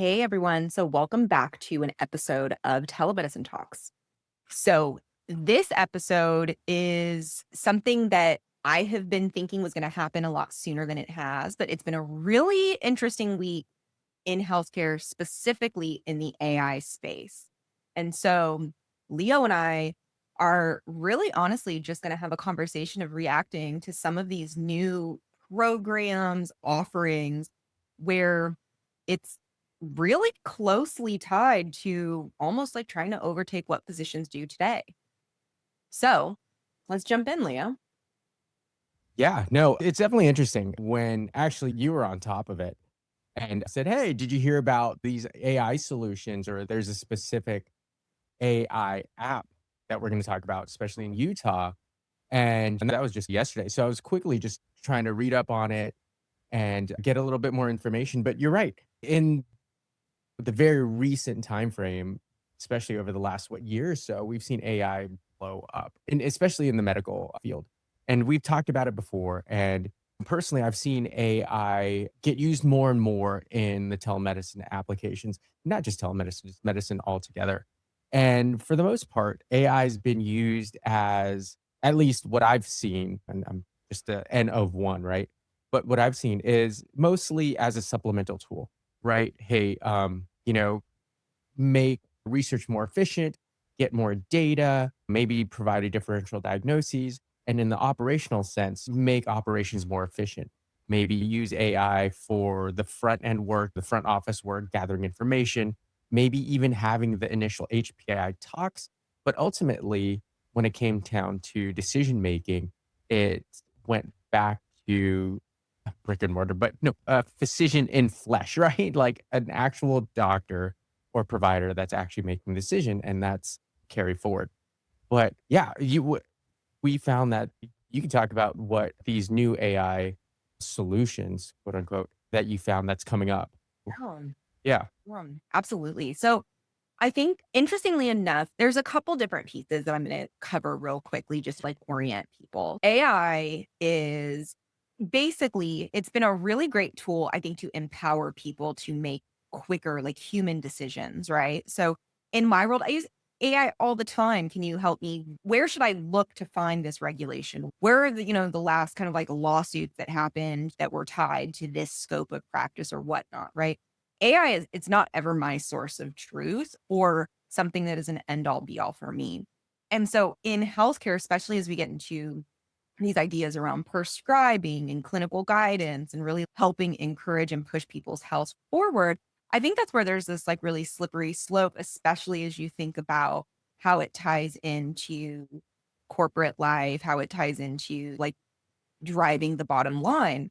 Hey everyone. So, welcome back to an episode of Telemedicine Talks. So, this episode is something that I have been thinking was going to happen a lot sooner than it has, but it's been a really interesting week in healthcare, specifically in the AI space. And so, Leo and I are really honestly just going to have a conversation of reacting to some of these new programs, offerings where it's really closely tied to almost like trying to overtake what physicians do today. So let's jump in, Leo. Yeah, no, it's definitely interesting when actually you were on top of it and said, "Hey, did you hear about these AI solutions?" Or there's a specific AI app that we're going to talk about, especially in Utah. And that was just yesterday. So I was quickly just trying to read up on it and get a little bit more information. But you're right. In the very recent time frame, especially over the last year or so, we've seen AI blow up, and especially in the medical field. And we've talked about it before. And personally, I've seen AI get used more and more in the telemedicine applications, not just telemedicine, just medicine altogether. And for the most part, AI has been used as at least what I've seen, and I'm just the N of one, right? But what I've seen is mostly as a supplemental tool, right? Hey, make research more efficient, get more data, maybe provide a differential diagnoses, and in the operational sense, make operations more efficient. Maybe use AI for the front end work, the front office work, gathering information, maybe even having the initial HPI talks. But ultimately, when it came down to decision making, it went back to brick and mortar, but no, a physician in flesh, right? Like an actual doctor or provider that's actually making the decision, and that's carry forward. But yeah, we found that you can talk about what these new AI solutions, quote unquote, that you found that's coming up. Yeah, Yeah. absolutely. So I think interestingly enough, there's a couple different pieces that I'm going to cover real quickly, just to, like orient people. AI is basically, it's been a really great tool, I think, to empower people to make quicker, like human decisions, right? So in my world, I use AI all the time. Can you help me? Where should I look to find this regulation? Where are the last kind of like lawsuits that happened that were tied to this scope of practice or whatnot, right? AI is, it's not ever my source of truth or something that is an end all be all for me. And so in healthcare, especially as we get into these ideas around prescribing and clinical guidance and really helping encourage and push people's health forward, I think that's where there's this like really slippery slope, especially as you think about how it ties into corporate life, how it ties into like driving the bottom line.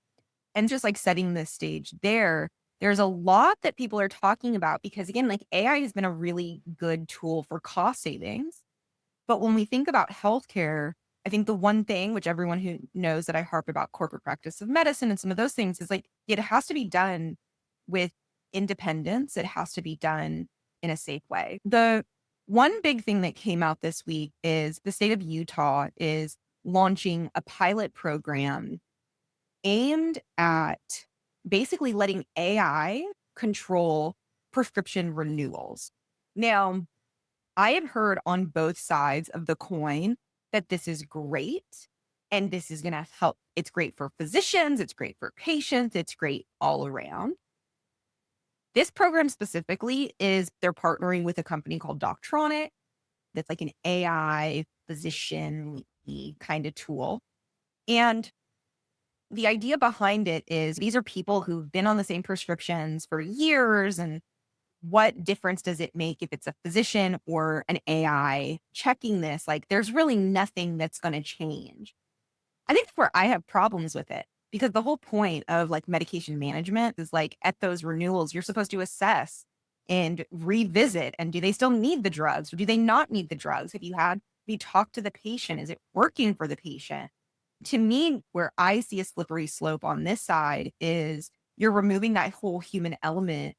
And just like setting the stage there, there's a lot that people are talking about because again, like AI has been a really good tool for cost savings. But when we think about healthcare, I think the one thing which everyone who knows that I harp about corporate practice of medicine and some of those things is like it has to be done with independence. It has to be done in a safe way. The one big thing that came out this week is the state of Utah is launching a pilot program aimed at basically letting AI control prescription renewals. Now, I have heard on both sides of the coin that this is great and this is going to help. It's great for physicians, it's great for patients, it's great all around. This program specifically is they're partnering with a company called Doctronic that's like an AI physician kind of tool. And the idea behind it is these are people who've been on the same prescriptions for years. And what difference does it make if it's a physician or an AI checking this? Like, there's really nothing that's going to change. I think that's where I have problems with it because the whole point of like medication management is like at those renewals, you're supposed to assess and revisit. And do they still need the drugs or do they not need the drugs? Have you talked to the patient? Is it working for the patient? To me, where I see a slippery slope on this side is you're removing that whole human element,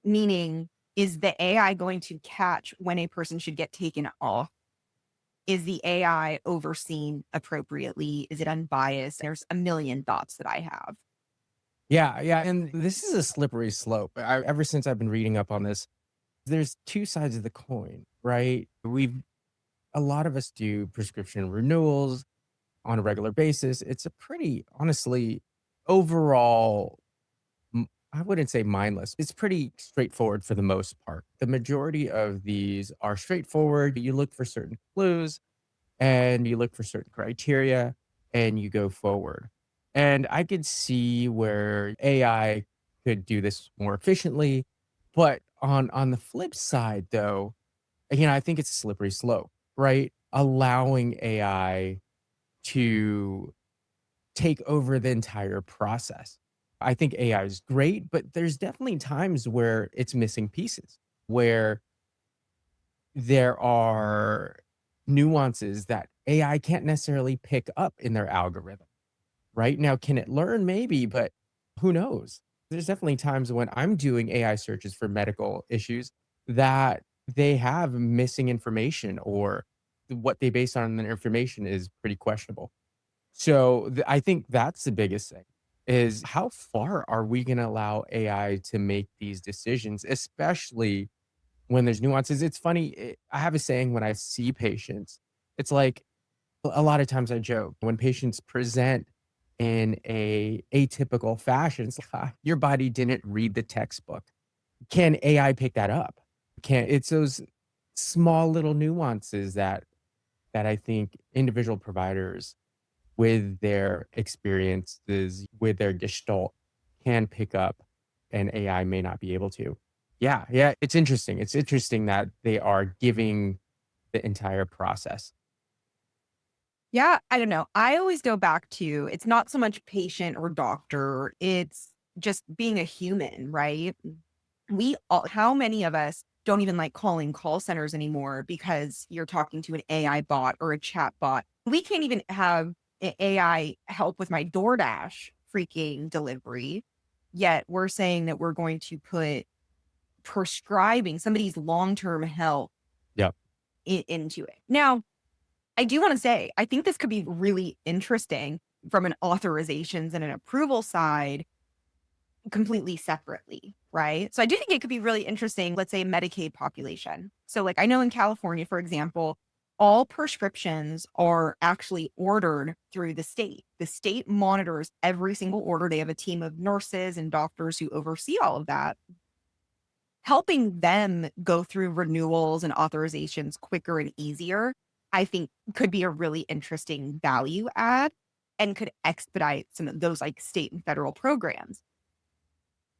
meaning, is the AI going to catch when a person should get taken off? Is the AI overseen appropriately? Is it unbiased? There's a million thoughts that I have. Yeah, yeah, and this is a slippery slope. Ever since I've been reading up on this, there's 2 sides of the coin, right? A lot of us do prescription renewals on a regular basis. It's a pretty, honestly, overall, I wouldn't say mindless. It's pretty straightforward for the most part. The majority of these are straightforward. You look for certain clues and you look for certain criteria and you go forward. And I could see where AI could do this more efficiently. But on the flip side, though, again, I think it's a slippery slope, right? Allowing AI to take over the entire process. I think AI is great, but there's definitely times where it's missing pieces, where there are nuances that AI can't necessarily pick up in their algorithm. Right now, can it learn? Maybe, but who knows? There's definitely times when I'm doing AI searches for medical issues that they have missing information or what they base on their information is pretty questionable. So I think that's the biggest thing is how far are we going to allow AI to make these decisions, especially when there's nuances? It's funny. I have a saying when I see patients, it's like a lot of times I joke when patients present in a atypical fashion, it's like, your body didn't read the textbook. Can AI pick that up? Can it's those small little nuances that I think individual providers with their experiences, with their gestalt can pick up and AI may not be able to. Yeah, yeah, it's interesting. It's interesting that they are giving the entire process. Yeah, I don't know. I always go back to it's not so much patient or doctor, it's just being a human, right? We all how many of us don't even like calling call centers anymore because you're talking to an AI bot or a chat bot. We can't even have AI help with my DoorDash freaking delivery. Yet we're saying that we're going to put prescribing somebody's long-term health Yep. into it. Now, I do want to say, I think this could be really interesting from an authorizations and an approval side completely separately, right? So I do think it could be really interesting, let's say Medicaid population. So like I know in California, for example, all prescriptions are actually ordered through the state. The state monitors every single order. They have a team of nurses and doctors who oversee all of that, helping them go through renewals and authorizations quicker and easier, I think could be a really interesting value add and could expedite some of those like state and federal programs.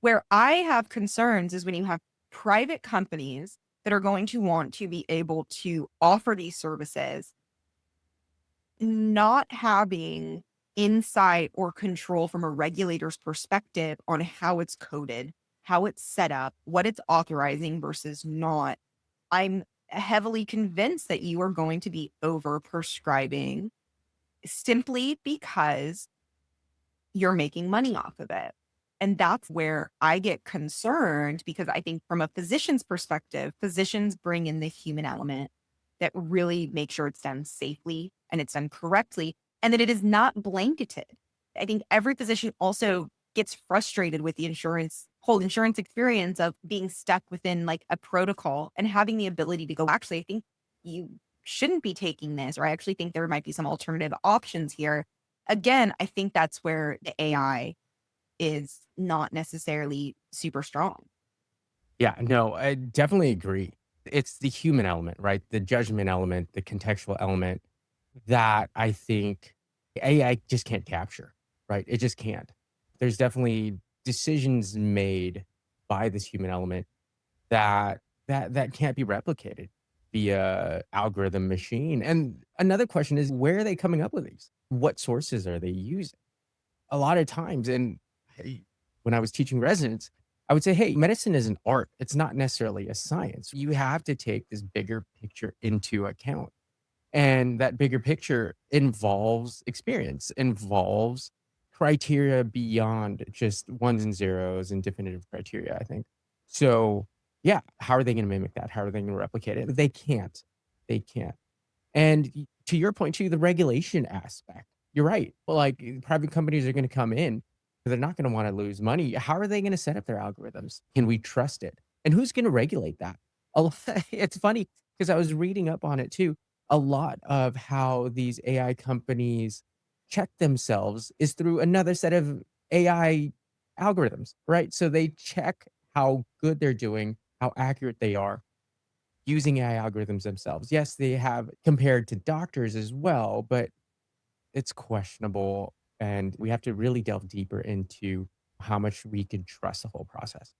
Where I have concerns is when you have private companies that are going to want to be able to offer these services, not having insight or control from a regulator's perspective on how it's coded, how it's set up, what it's authorizing versus not. I'm heavily convinced that you are going to be over prescribing simply because you're making money off of it. And that's where I get concerned because I think from a physician's perspective, physicians bring in the human element that really makes sure it's done safely and it's done correctly and that it is not blanketed. I think every physician also gets frustrated with the whole insurance experience of being stuck within like a protocol and having the ability to go, actually, I think you shouldn't be taking this, or I actually think there might be some alternative options here. Again, I think that's where the AI is not necessarily super strong. Yeah, no, I definitely agree. It's the human element, right? The judgment element, the contextual element that I think AI just can't capture, right? It just can't. There's definitely decisions made by this human element that can't be replicated via algorithm machine. And another question is where are they coming up with these? What sources are they using? A lot of times, and when I was teaching residents, I would say, hey, medicine is an art. It's not necessarily a science. You have to take this bigger picture into account. And that bigger picture involves experience, involves criteria beyond just ones and zeros and definitive criteria, I think. So, yeah, how are they going to mimic that? How are they going to replicate it? They can't. They can't. And to your point, too, the regulation aspect, you're right. Well, like private companies are going to come in They're not going to want to lose money. How are they going to set up their algorithms? Can we trust it? And who's going to regulate that? It's funny because I was reading up on it too. A lot of how these AI companies check themselves is through another set of AI algorithms, right? So they check how good they're doing, how accurate they are using AI algorithms themselves. Yes, they have compared to doctors as well, but it's questionable. And we have to really delve deeper into how much we can trust the whole process.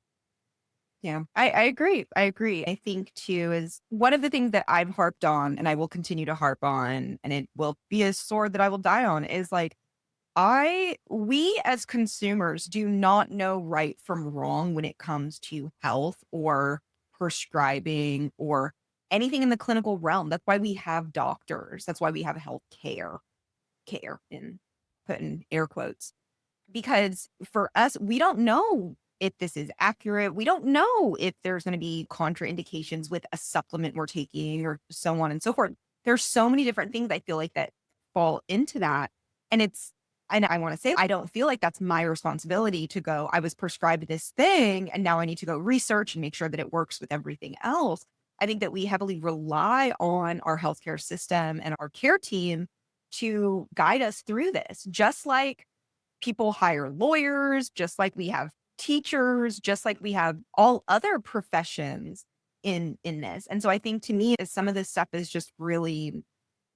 Yeah, I agree. I agree. I think too is one of the things that I've harped on and I will continue to harp on, and it will be a sword that I will die on is like, we as consumers do not know right from wrong when it comes to health or prescribing or anything in the clinical realm. That's why we have doctors. That's why we have health care in put in air quotes. Because for us, we don't know if this is accurate. We don't know if there's going to be contraindications with a supplement we're taking or so on and so forth. There's so many different things I feel like that fall into that. And I want to say, I don't feel like that's my responsibility to go, I was prescribed this thing and now I need to go research and make sure that it works with everything else. I think that we heavily rely on our healthcare system and our care team to guide us through this, just like people hire lawyers, just like we have teachers, just like we have all other professions in this. And so I think to me, as some of this stuff is just really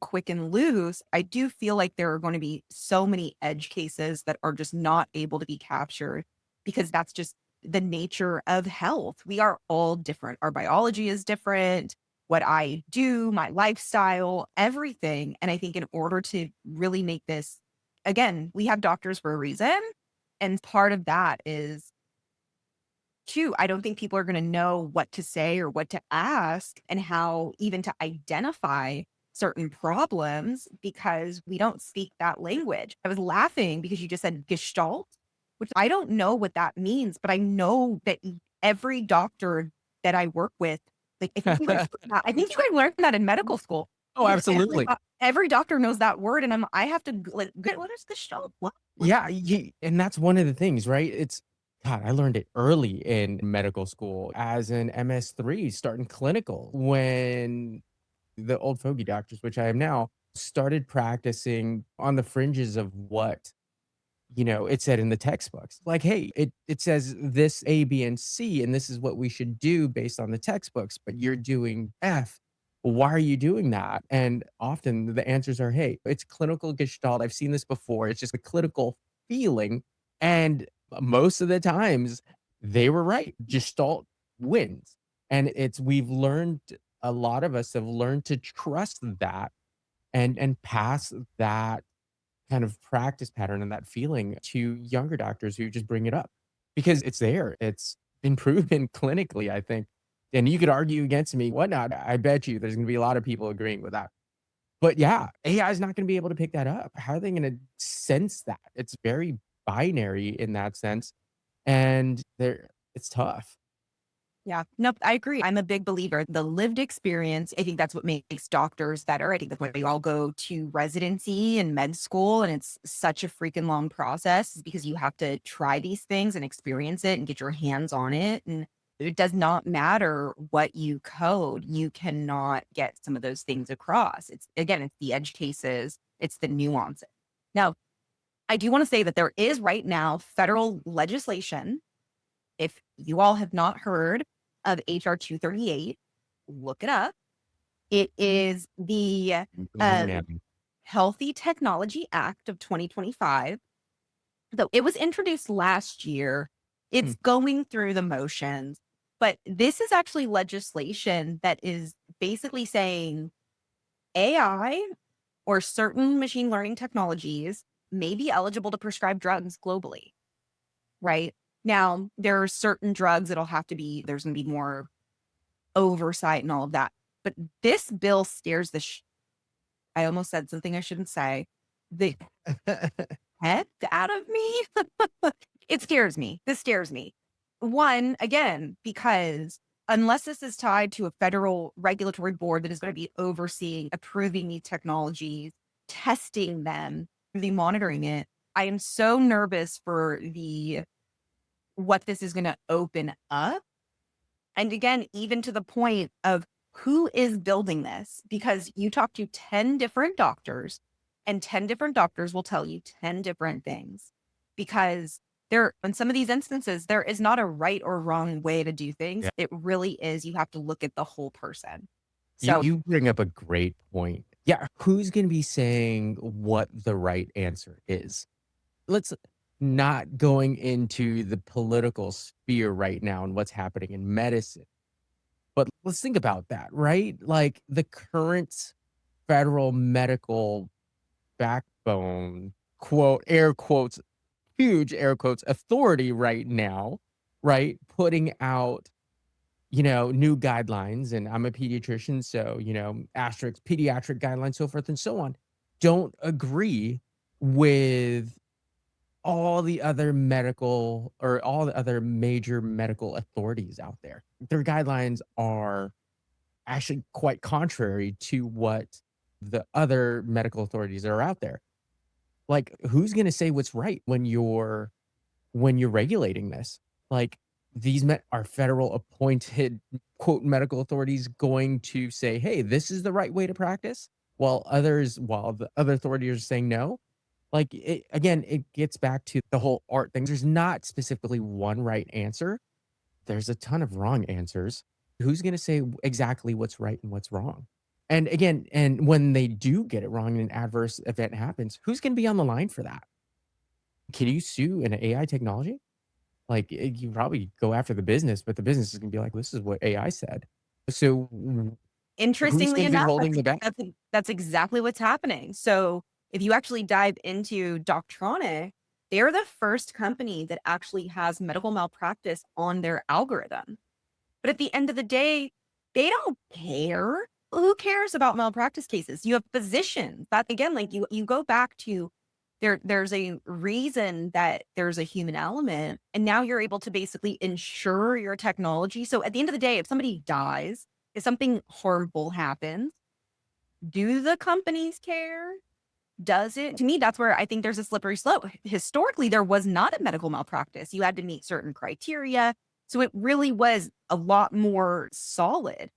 quick and loose, I do feel like there are going to be so many edge cases that are just not able to be captured because that's just the nature of health. We are all different. Our biology is different. What I do, my lifestyle, everything. And I think in order to really make this, again, we have doctors for a reason. And part of that is too, I don't think people are going to know what to say or what to ask and how even to identify certain problems because we don't speak that language. I was laughing because you just said gestalt, which I don't know what that means, but I know that every doctor that I work with, like I think you guys, I think you guys learned that in medical school. Oh, Because Every, absolutely. every doctor knows that word, and I have to like, what is gestalt? What? Yeah, and that's one of the things, right? It's God, I learned it early in medical school as an MS3 starting clinical when the old fogey doctors, which I am now, started practicing on the fringes of what, it said in the textbooks. Like, hey, it says this A, B, and C, and this is what we should do based on the textbooks, but you're doing F. Why are you doing that? And often the answers are, hey, it's clinical gestalt. I've seen this before. It's just a clinical feeling. And most of the times they were right. Gestalt wins. And we've learned, a lot of us have learned to trust that and pass that kind of practice pattern and that feeling to younger doctors who just bring it up because it's there. It's been proven clinically, I think. And you could argue against me, whatnot. I bet you there's going to be a lot of people agreeing with that. But yeah, AI is not going to be able to pick that up. How are they going to sense that? It's very binary in that sense. And it's tough. Yeah. Nope, I agree. I'm a big believer. The lived experience, I think that's what makes doctors better. I think that's why they all go to residency and med school. And it's such a freaking long process is because you have to try these things and experience it and get your hands on it. And it does not matter what you code, you cannot get some of those things across. It's again, it's the edge cases, it's the nuances. Now, I do want to say that there is right now federal legislation. If you all have not heard of HR 238, look it up. It is the Oh, uh, man. Healthy Technology Act of 2025. Though it was introduced last year, Hmm. it's going through the motions. But this is actually legislation that is basically saying AI or certain machine learning technologies may be eligible to prescribe drugs globally. Right? Now, there are certain drugs that'll have to be there's gonna be more oversight and all of that. But this bill scares I almost said something I shouldn't say, the heck out of me. It scares me. This scares me. One, again, because unless this is tied to a federal regulatory board that is gonna be overseeing, approving these technologies, testing them, really monitoring it, I am so nervous for what this is going to open up. And again, even to the point of who is building this, because you talk to 10 different doctors and 10 different doctors will tell you 10 different things, because in some of these instances, there is not a right or wrong way to do things. Yeah. It really is. You have to look at the whole person. You So you bring up a great point. Yeah, who's gonna be saying what the right answer is? Let's not going into the political sphere right now and what's happening in medicine, but let's think about that, right? Like, the current federal medical backbone, quote, air quotes, huge air quotes, authority right now, right? Putting out, new guidelines. And I'm a pediatrician, so, asterisk pediatric guidelines, so forth and so on. Don't agree with all the other major medical authorities out there. Their guidelines are actually quite contrary to what the other medical authorities that are out there. Like, who's gonna say what's right when you're regulating this? Like, these are federal appointed, quote, medical authorities going to say, "Hey, this is the right way to practice," while the other authorities are saying no? Like, it gets back to the whole art thing. There's not specifically one right answer. There's a ton of wrong answers. Who's gonna say exactly what's right and what's wrong? And again, and when they do get it wrong and an adverse event happens, who's gonna be on the line for that? Can you sue an AI technology? Like, you probably go after the business, but the business is gonna be like, "This is what AI said." So, who's interestingly gonna be enough, holding the bag? that's exactly what's happening. So if you actually dive into Doctronic, they're the first company that actually has medical malpractice on their algorithm. But at the end of the day, they don't care. Who cares about malpractice cases? You have physicians. That again, like you go back to there's a reason that there's a human element. And now you're able to basically insure your technology. So at the end of the day, if somebody dies, if something horrible happens, do the companies care? Does it? To me, that's where I think there's a slippery slope. Historically, there was not a medical malpractice. You had to meet certain criteria. So it really was a lot more solid.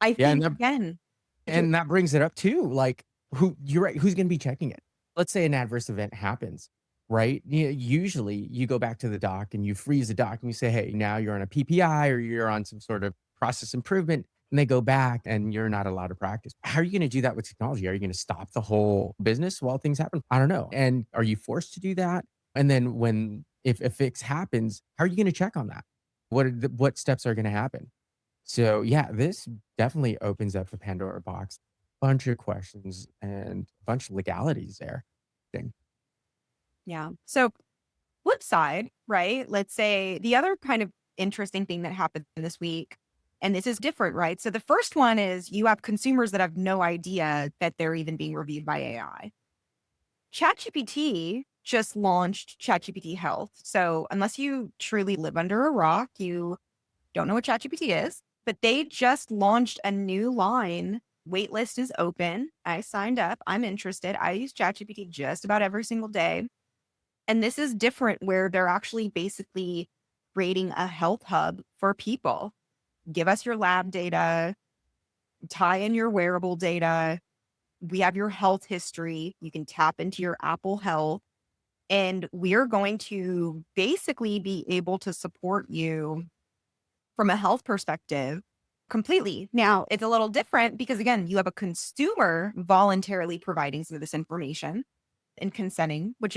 I Yeah, and think, that again, and that brings it up too, like, you're right, who's gonna be checking it? Let's say an adverse event happens, right? Usually, you go back to the doc and you freeze the doc and you say, "Hey, now you're on a PPI or you're on some sort of process improvement," and they go back and you're not allowed to practice. How are you gonna do that with technology? Are you gonna stop the whole business while things happen? I don't know. And are you forced to do that? And then if a fix happens, how are you gonna check on that? What steps are gonna happen? So, yeah, this definitely opens up the Pandora box. Bunch of questions and a bunch of legalities there. Thing. yeah. So flip side, right? Let's say the other kind of interesting thing that happened this week, and this is different, right? So the first one is you have consumers that have no idea that they're even being reviewed by AI. ChatGPT just launched ChatGPT Health. So unless you truly live under a rock, you don't know what ChatGPT is, but they just launched a new line. Waitlist is open. I signed up. I'm interested. I use ChatGPT just about every single day. And this is different where they're actually basically creating a health hub for people. Give us your lab data, tie in your wearable data. We have your health history. You can tap into your Apple Health. And we're going to basically be able to support you from a health perspective completely. Now, it's a little different because, again, you have a consumer voluntarily providing some of this information and consenting, which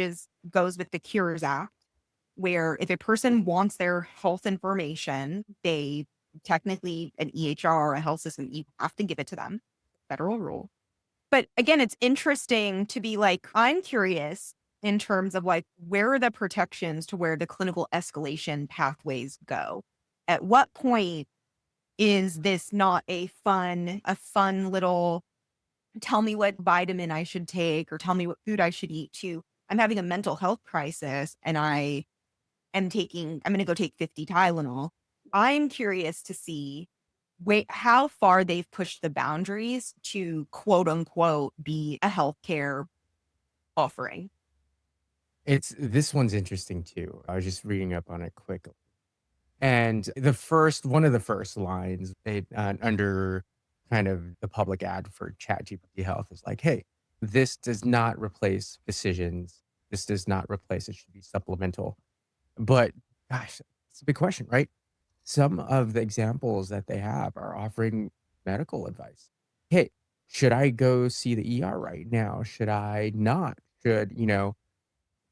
goes with the Cures Act, where if a person wants their health information, they technically, an EHR or a health system, you have to give it to them, federal rule. But again, it's interesting to be like, I'm curious in terms of like, where are the protections to where the clinical escalation pathways go? At what point is this not a fun little tell me what vitamin I should take or tell me what food I should eat to I'm having a mental health crisis and I'm going to go take 50 Tylenol. I'm curious to see how far they've pushed the boundaries to quote unquote be a healthcare offering. This one's interesting too. I was just reading up on it quickly. And one of the first lines under kind of the public ad for ChatGPT Health is like, "Hey, this does not replace physicians. This does not replace. It should be supplemental." But gosh, it's a big question, right? Some of the examples that they have are offering medical advice. Hey, should I go see the ER right now? Should I not?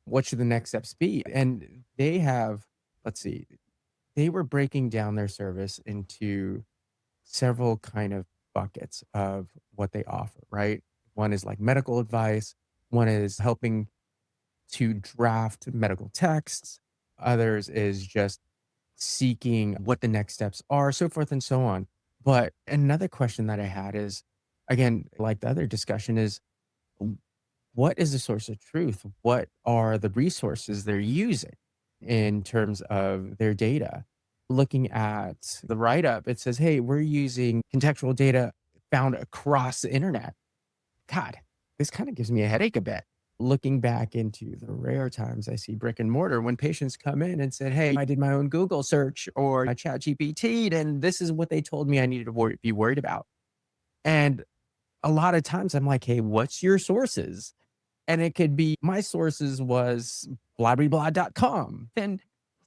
What should the next steps be? And they have, let's see, they were breaking down their service into several kind of buckets of what they offer, right? One is like medical advice, one is helping to draft medical texts, others is just seeking what the next steps are, so forth and so on. But another question that I had is, again, like the other discussion, is what is the source of truth? What are the resources they're using in terms of their data? Looking at the write up, it says, hey, we're using contextual data found across the internet. God, this kind of gives me a headache a bit. Looking back into the rare times I see brick and mortar when patients come in and said, hey, I did my own Google search or I chat GPT, and this is what they told me I needed to be worried about. And a lot of times I'm like, hey, what's your sources? And it could be my sources was blah, blah, blah.com. And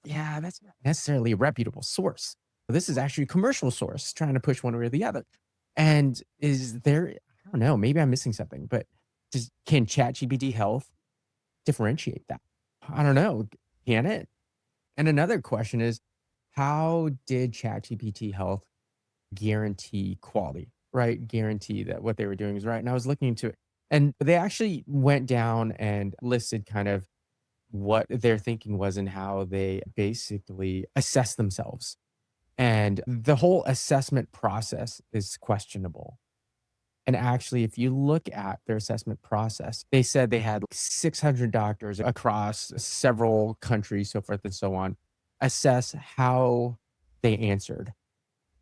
yeah, that's not necessarily a reputable source. This is actually a commercial source trying to push one way or the other. And is there, I don't know, maybe I'm missing something, but can ChatGPT Health differentiate that? I don't know. Can it? And another question is, how did ChatGPT Health guarantee quality, right? Guarantee that what they were doing is right. And I was looking into it, and they actually went down and listed kind of what their thinking was and how they basically assess themselves. And the whole assessment process is questionable. And actually, if you look at their assessment process, they said they had 600 doctors across several countries, so forth and so on, assess how they answered.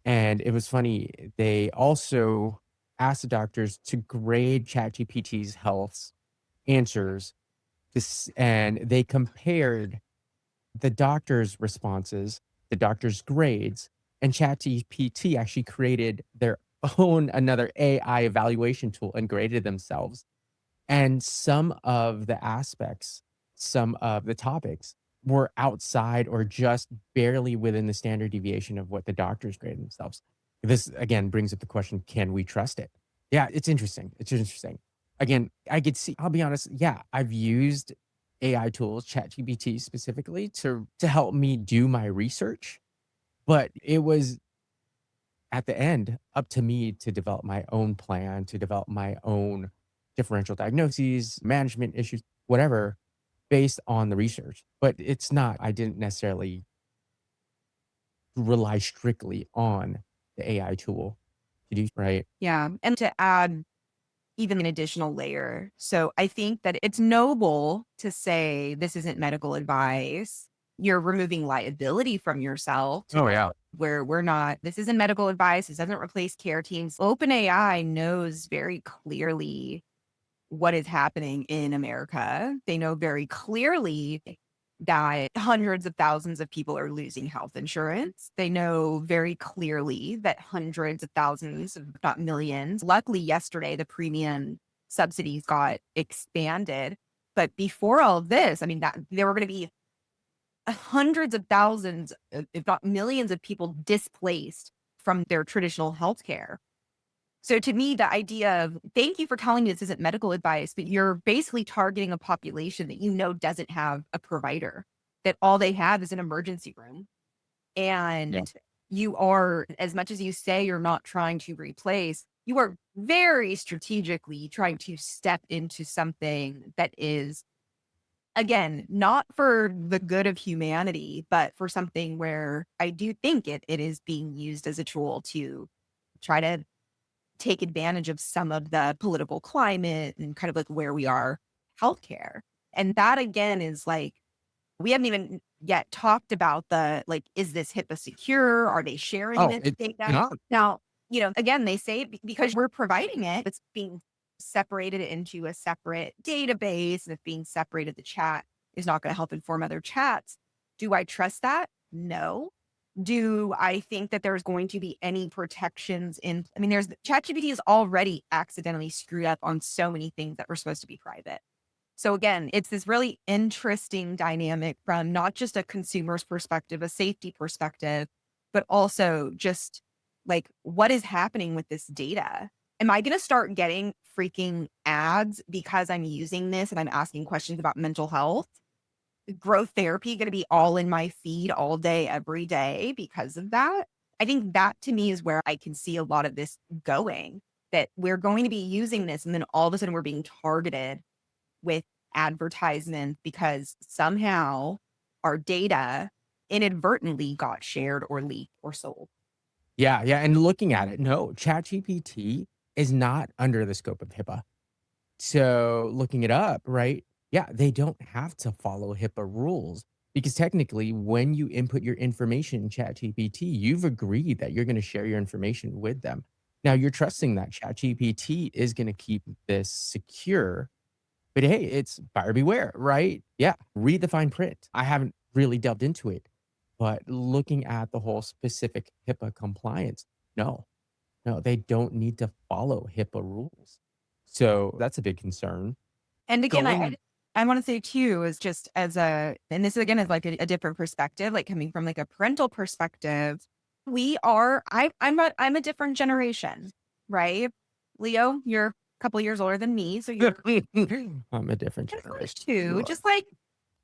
And it was funny, they also asked the doctors to grade ChatGPT's health's answers, and they compared the doctor's responses, the doctor's grades, and ChatGPT actually created their own another AI evaluation tool and graded themselves. And some of the aspects, some of the topics were outside or just barely within the standard deviation of what the doctors graded themselves. This again brings up the question, can we trust it? Yeah, it's interesting. It's interesting. Again, I could see, I'll be honest, yeah, I've used AI tools, ChatGPT specifically, to help me do my research, but it was at the end up to me to develop my own plan, to develop my own differential diagnoses, management issues, whatever, based on the research. But it's not, I didn't necessarily rely strictly on the AI tool to do right. Yeah. And to add even an additional layer. So I think that it's noble to say this isn't medical advice. You're removing liability from yourself to Oh yeah. where we're not, this isn't medical advice. This doesn't replace care teams. OpenAI knows very clearly what is happening in America. They know very clearly that hundreds of thousands of people are losing health insurance. They know very clearly that hundreds of thousands, if not millions. Luckily, yesterday, the premium subsidies got expanded. But before all of this, I mean, that there were going to be hundreds of thousands, if not millions of people displaced from their traditional healthcare. So to me, the idea of thank you for telling me this isn't medical advice, but you're basically targeting a population that you know doesn't have a provider, that all they have is an emergency room. Yeah. And you are, as much as you say you're not trying to replace, you are very strategically trying to step into something that is, again, not for the good of humanity, but for something where I do think it is being used as a tool to try to take advantage of some of the political climate and kind of like where we are healthcare. And that again is like, we haven't even yet talked about the like, is this HIPAA secure? Are they sharing Oh, this it's data? not. Now, again, they say because we're providing it, it's being separated into a separate database and it's being separated the chat. is not going to help inform other chats. Do I trust that? No. Do I think that there's going to be any protections in, I mean, there's ChatGPT is already accidentally screwed up on so many things that were supposed to be private. So again, it's this really interesting dynamic from not just a consumer's perspective, a safety perspective, but also just like what is happening with this data? Am I going to start getting freaking ads because I'm using this and I'm asking questions about mental health? Growth therapy going to be all in my feed all day, every day because of that? I think that to me is where I can see a lot of this going, that we're going to be using this and then all of a sudden we're being targeted with advertisements because somehow our data inadvertently got shared or leaked or sold. Yeah, yeah, and looking at it, no, ChatGPT is not under the scope of HIPAA. So looking it up, right? Yeah, they don't have to follow HIPAA rules because technically, when you input your information in ChatGPT, you've agreed that you're going to share your information with them. Now you're trusting that ChatGPT is going to keep this secure, but hey, it's buyer beware, right? Yeah, read the fine print. I haven't really delved into it, but looking at the whole specific HIPAA compliance, no, no, they don't need to follow HIPAA rules. So that's a big concern. And again, Going I want to say too, is just as a, and this again is like a different perspective, like coming from like a parental perspective, I'm a different generation, right? Leo, you're a couple years older than me. So you're I'm a different close generation. You to are. just like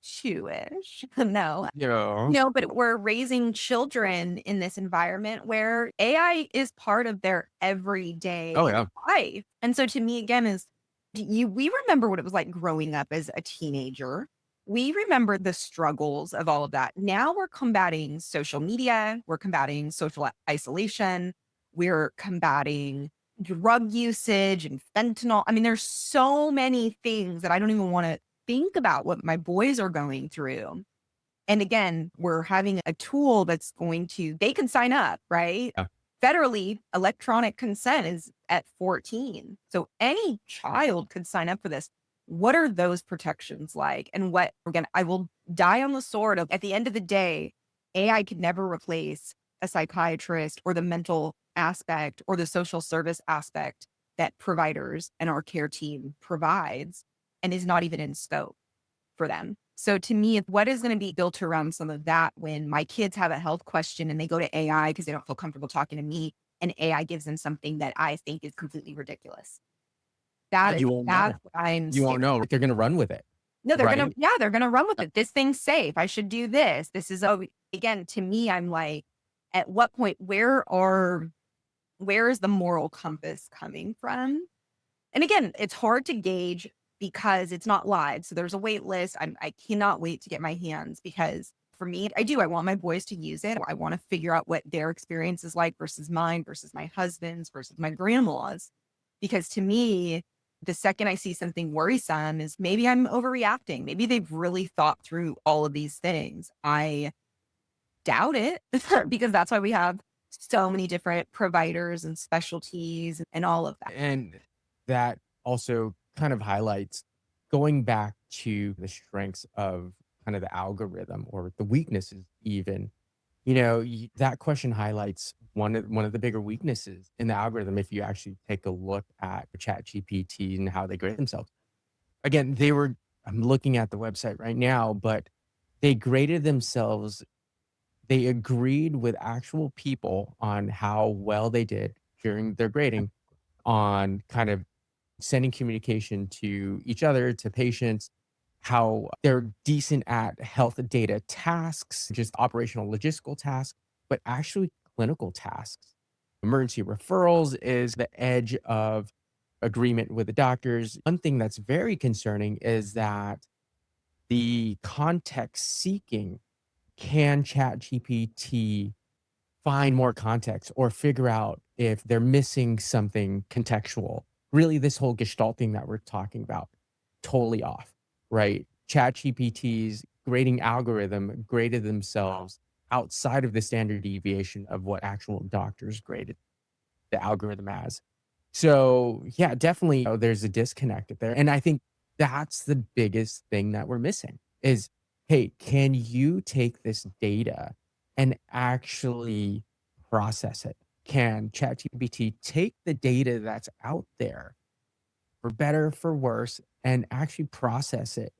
two-ish. No, Yeah. no, but we're raising children in this environment where AI is part of their Oh, everyday yeah. life. And so to me, again, is we remember what it was like growing up as a teenager. We remember the struggles of all of that. Now we're combating social media, we're combating social isolation, we're combating drug usage and fentanyl. I mean, there's so many things that I don't even want to think about what my boys are going through. And again, we're having a tool that's going to, they can sign up, right? Yeah. Federally, electronic consent is at 14. So any child could sign up for this. What are those protections like? And what, again, I will die on the sword of at the end of the day, AI could never replace a psychiatrist or the mental aspect or the social service aspect that providers and our care team provides and is not even in scope for them. So to me, what is going to be built around some of that when my kids have a health question and they go to AI because they don't feel comfortable talking to me and AI gives them something that I think is completely ridiculous. You won't That's know. what I'm You won't scared. know. They're gonna run with it, No, right? they're gonna run with it. This thing's safe. I should do this. This is again, to me, I'm like, at what point, where is the moral compass coming from? And again, it's hard to gauge because it's not live. So there's a wait list. I cannot wait to get my hands because for me, I want my boys to use it. I want to figure out what their experience is like versus mine, versus my husband's, versus my grandma's. Because to me, the second I see something worrisome is maybe I'm overreacting. Maybe they've really thought through all of these things. I doubt it because that's why we have so many different providers and specialties and all of that. And that also kind of highlights going back to the strengths of kind of the algorithm or the weaknesses even. You know, that question highlights one of the bigger weaknesses in the algorithm if you actually take a look at ChatGPT and how they grade themselves. Again, I'm looking at the website right now, but they graded themselves. They agreed with actual people on how well they did during their grading on kind of sending communication to each other, to patients, how they're decent at health data tasks, just operational logistical tasks, but actually clinical tasks. Emergency referrals is the edge of agreement with the doctors. One thing that's very concerning is that the context seeking, can ChatGPT find more context or figure out if they're missing something contextual? Really, this whole gestalt thing that we're talking about, totally off, right? ChatGPT's grading algorithm graded themselves outside of the standard deviation of what actual doctors graded the algorithm as. So, yeah, definitely, there's a disconnect there, and I think that's the biggest thing that we're missing. is, hey, can you take this data and actually process it? Can ChatGPT take the data that's out there, for better, for worse, and actually process it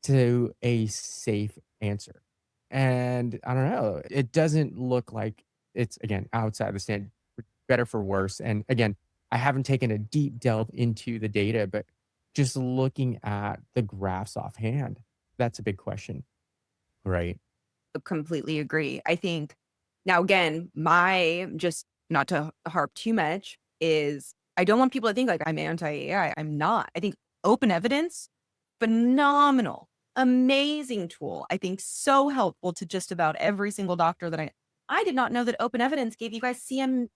to a safe answer? And I don't know, it doesn't look like it's, again, outside the stand, for better, for worse. And again, I haven't taken a deep delve into the data, but just looking at the graphs offhand, that's a big question, right? Completely agree. I think now again, my just not to harp too much is I don't want people to think like I'm anti-AI. I'm not. I think open evidence, phenomenal, amazing tool. I think so helpful to just about every single doctor that I did not know that open evidence gave you guys CMU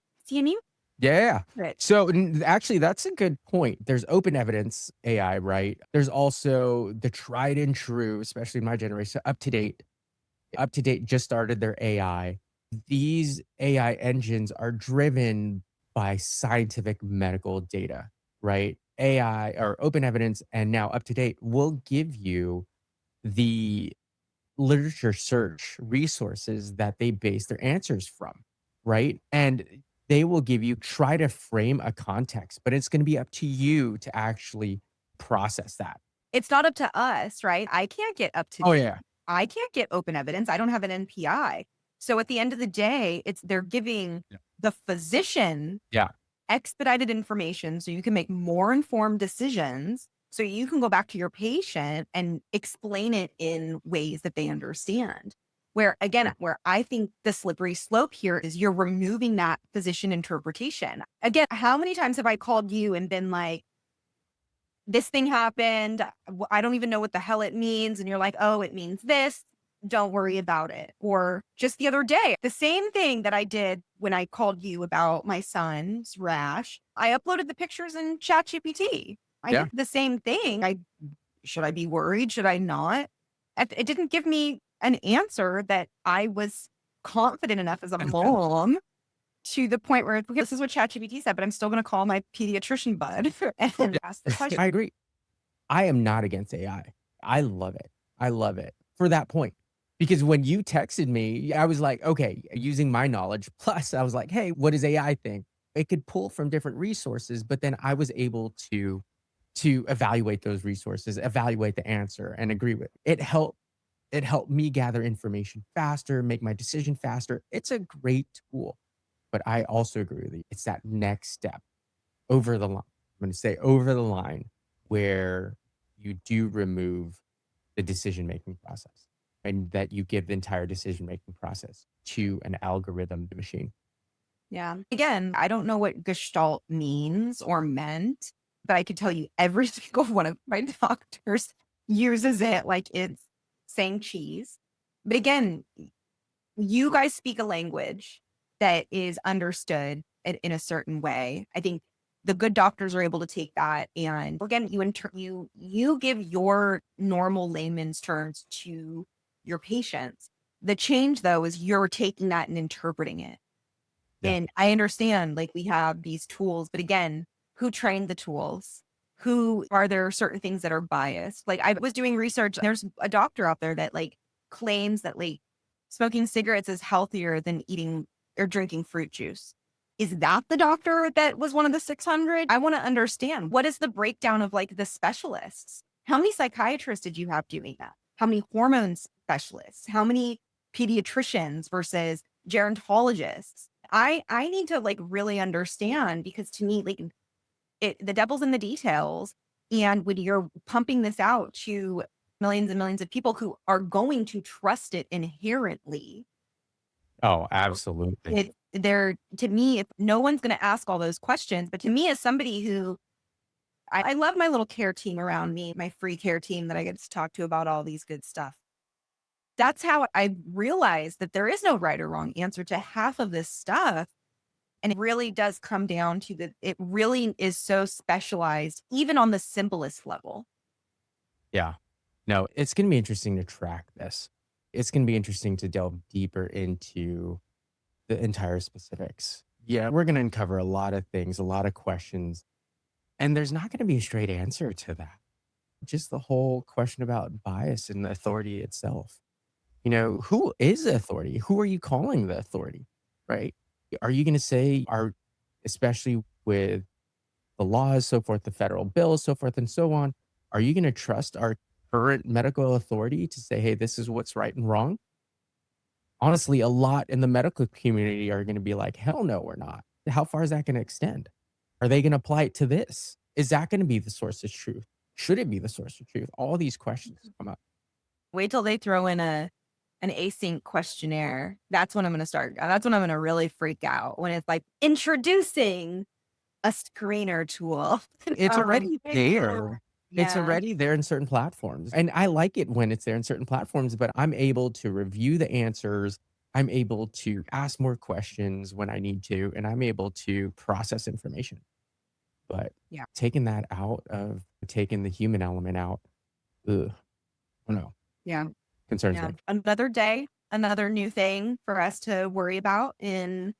Yeah. credit. So, actually, that's a good point. There's open evidence AI, right? There's also the tried and true, especially in my generation, UpToDate. UpToDate just started their AI. These AI engines are driven by scientific medical data, right? AI or open evidence and now UpToDate will give you the literature search resources that they base their answers from, right? And they will give you try to frame a context, but it's gonna be up to you to actually process that. It's not up to us, right? I can't get up to Oh, date. yeah. I can't get open evidence. I don't have an NPI. So at the end of the day, they're giving Yeah. the physician Yeah. expedited information so you can make more informed decisions. So you can go back to your patient and explain it in ways that they understand. Where again, where I think the slippery slope here is you're removing that physician interpretation. Again, how many times have I called you and been like, this thing happened. I don't even know what the hell it means. And you're like, oh, it means this. Don't worry about it. Or just the other day, the same thing that I did when I called you about my son's rash, I uploaded the pictures in ChatGPT. I Yeah. did the same thing. Should I be worried? Should I not? It didn't give me an answer that I was confident enough as a mom to the point where, okay, this is what ChatGPT said, but I'm still going to call my pediatrician bud and ask the question. I agree. I am not against AI. I love it. I love it for that point. Because when you texted me, I was like, okay, using my knowledge, plus I was like, hey, what does AI think? It could pull from different resources, but then I was able to evaluate those resources, evaluate the answer and agree with it. It helped me gather information faster, make my decision faster. It's a great tool. But I also agree with you. It's that next step over the line. I'm going to say over the line where you do remove the decision making process and that you give the entire decision making process to an algorithm machine. Yeah. Again, I don't know what gestalt means or meant, but I could tell you every single one of my doctors uses it like it's saying cheese. But again, you guys speak a language that is understood in a certain way. I think the good doctors are able to take that and again, you give your normal layman's terms to your patients. The change though is you're taking that and interpreting it. Yeah. And I understand like we have these tools, but again, who trained the tools? Who are there certain things that are biased? Like I was doing research, there's a doctor out there that like claims that like smoking cigarettes is healthier than eating or drinking fruit juice. Is that the doctor that was one of the 600? I want to understand what is the breakdown of like the specialists? How many psychiatrists did you have doing that? How many hormone specialists? How many pediatricians versus gerontologists? I need to like really understand because to me, like the devil's in the details. And when you're pumping this out to millions and millions of people who are going to trust it inherently, Oh, absolutely. they're to me, if no one's going to ask all those questions, but to me, as somebody who I love my little care team around me, my free care team that I get to talk to about all these good stuff. That's how I realized that there is no right or wrong answer to half of this stuff. And it really does come down to it really is so specialized, even on the simplest level. Yeah. No, it's going to be interesting to track this. It's going to be interesting to delve deeper into the entire specifics. Yeah, we're going to uncover a lot of things, a lot of questions, and there's not going to be a straight answer to that. just the whole question about bias and the authority itself. Who is the authority? Who are you calling the authority? Right? Are you going to say, especially with the laws, so forth, the federal bills, so forth and so on, are you going to trust our current medical authority to say, hey, this is what's right and wrong? Honestly, a lot in the medical community are going to be like, hell no, we're not. How far is that going to extend? Are they going to apply it to this? Is that going to be the source of truth? Should it be the source of truth? All these questions come up. Wait till they throw in an async questionnaire. That's when I'm gonna start. That's when I'm gonna really freak out when it's like introducing a screener tool. It's already Like, there. It's yeah. already there in certain platforms. And I like it when it's there in certain platforms, but I'm able to review the answers. I'm able to ask more questions when I need to, and I'm able to process information. But Yeah. taking the human element out, ugh, oh no, Yeah. concerns Yeah. me. Another day, another new thing for us to worry about in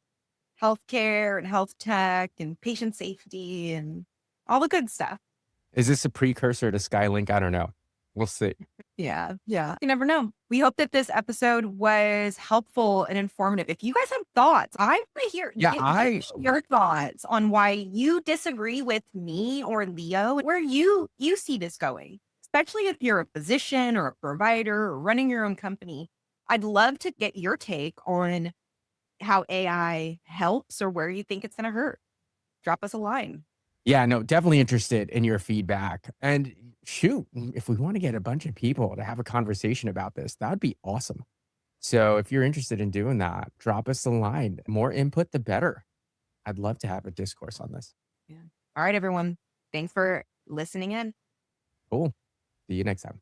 healthcare and health tech and patient safety and all the good stuff. Is this a precursor to Skylink? I don't know. We'll see. Yeah, yeah. You never know. We hope that this episode was helpful and informative. If you guys have thoughts, I want to hear Yeah, give your thoughts on why you disagree with me or Leo, where you see this going, especially if you're a physician or a provider or running your own company. I'd love to get your take on how AI helps or where you think it's going to hurt. Drop us a line. Yeah, no, definitely interested in your feedback. And shoot, if we want to get a bunch of people to have a conversation about this, that would be awesome. So if you're interested in doing that, drop us a line. More input, the better. I'd love to have a discourse on this. Yeah. All right, everyone. Thanks for listening in. Cool. See you next time.